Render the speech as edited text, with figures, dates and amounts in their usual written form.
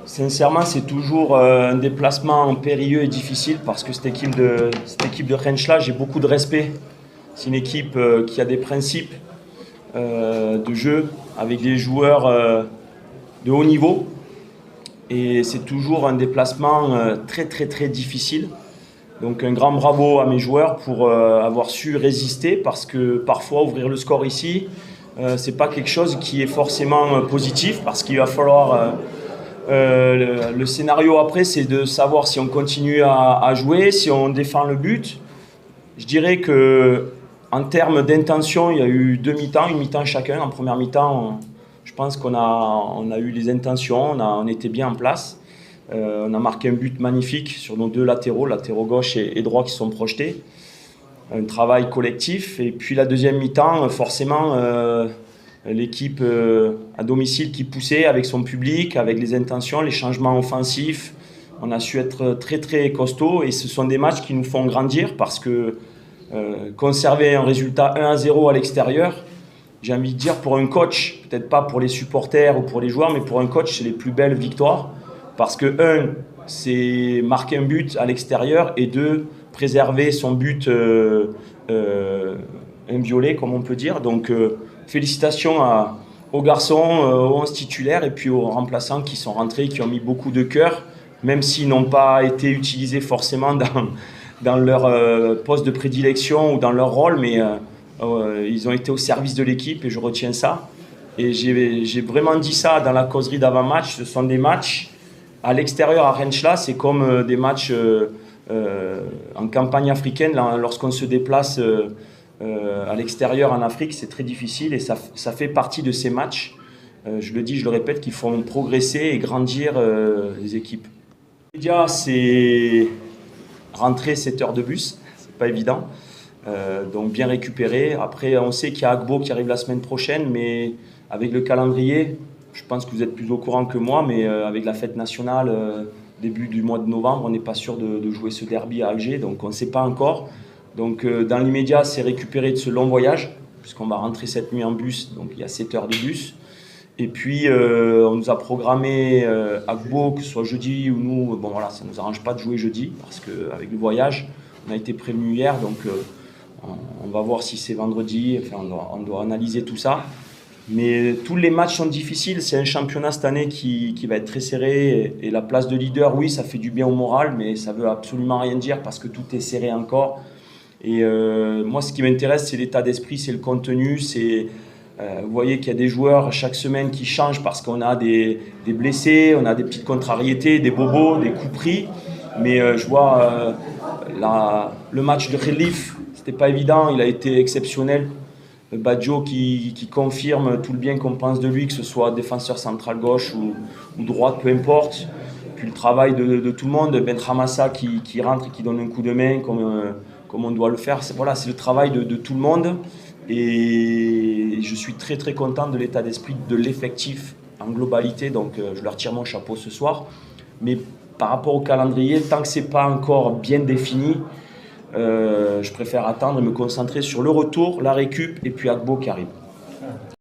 Sincèrement, c'est toujours un déplacement périlleux et difficile parce que cette équipe de Rensla, j'ai beaucoup de respect. C'est une équipe qui a des principes de jeu avec des joueurs de haut niveau. Et c'est toujours un déplacement très très très difficile. Donc un grand bravo à mes joueurs pour avoir su résister parce que parfois ouvrir le score ici, c'est pas quelque chose qui est forcément positif parce qu'il va falloir le scénario après, c'est de savoir si on continue à jouer, si on défend le but. Je dirais que en termes d'intention, il y a eu deux mi-temps, une mi-temps chacun. En première mi-temps, je pense qu'on a eu les intentions, on était bien en place. On a marqué un but magnifique sur nos deux latéraux gauche et droit qui sont projetés. Un travail collectif. Et puis la deuxième mi-temps, forcément, l'équipe à domicile qui poussait avec son public, avec les intentions, les changements offensifs. On a su être très très costaud et ce sont des matchs qui nous font grandir parce que conserver un résultat 1-0 à l'extérieur, j'ai envie de dire pour un coach, peut-être pas pour les supporters ou pour les joueurs, mais pour un coach, c'est les plus belles victoires parce que c'est marquer un but à l'extérieur et deux, préserver son but inviolé, comme on peut dire. Donc félicitations aux garçons, aux 11 titulaires et puis aux remplaçants qui sont rentrés, qui ont mis beaucoup de cœur, même s'ils n'ont pas été utilisés forcément dans leur poste de prédilection ou dans leur rôle, mais ils ont été au service de l'équipe et je retiens ça. Et j'ai vraiment dit ça dans la causerie d'avant-match, ce sont des matchs à l'extérieur à Rensla, c'est comme des matchs en campagne africaine, lorsqu'on se déplace à l'extérieur en Afrique, c'est très difficile et ça fait partie de ces matchs, je le dis, je le répète, qui font progresser et grandir les équipes. Déjà, c'est rentrer 7 heures de bus, c'est pas évident, donc bien récupérer. Après, on sait qu'il y a Agbo qui arrive la semaine prochaine, mais avec le calendrier, je pense que vous êtes plus au courant que moi, mais avec la fête nationale, début du mois de novembre, on n'est pas sûr de jouer ce derby à Alger, donc on ne sait pas encore. Donc dans l'immédiat, c'est récupérer de ce long voyage, puisqu'on va rentrer cette nuit en bus, donc il y a 7 heures de bus. Et puis on nous a programmé Agbo, que ce soit jeudi ou nous, bon voilà, ça ne nous arrange pas de jouer jeudi, parce qu'avec le voyage, on a été prévenu hier, donc on va voir si c'est vendredi, enfin on doit analyser tout ça. Mais tous les matchs sont difficiles, c'est un championnat cette année qui va être très serré et la place de leader, oui, ça fait du bien au moral, mais ça veut absolument rien dire parce que tout est serré encore. Et moi, ce qui m'intéresse, c'est l'état d'esprit, c'est le contenu, vous voyez qu'il y a des joueurs chaque semaine qui changent parce qu'on a des blessés, on a des petites contrariétés, des bobos, des coups pris. Mais je vois le match de Khelif, c'était pas évident, il a été exceptionnel. Badjo qui confirme tout le bien qu'on pense de lui, que ce soit défenseur central gauche ou droite, peu importe. Puis le travail de tout le monde, Benramassa qui rentre et qui donne un coup de main comme on doit le faire. C'est le travail de tout le monde. Et je suis très très content de l'état d'esprit de l'effectif en globalité. Donc je leur tire mon chapeau ce soir. Mais par rapport au calendrier, tant que ce n'est pas encore bien défini, je préfère attendre et me concentrer sur le retour, la récup et puis Agbo qui arrive.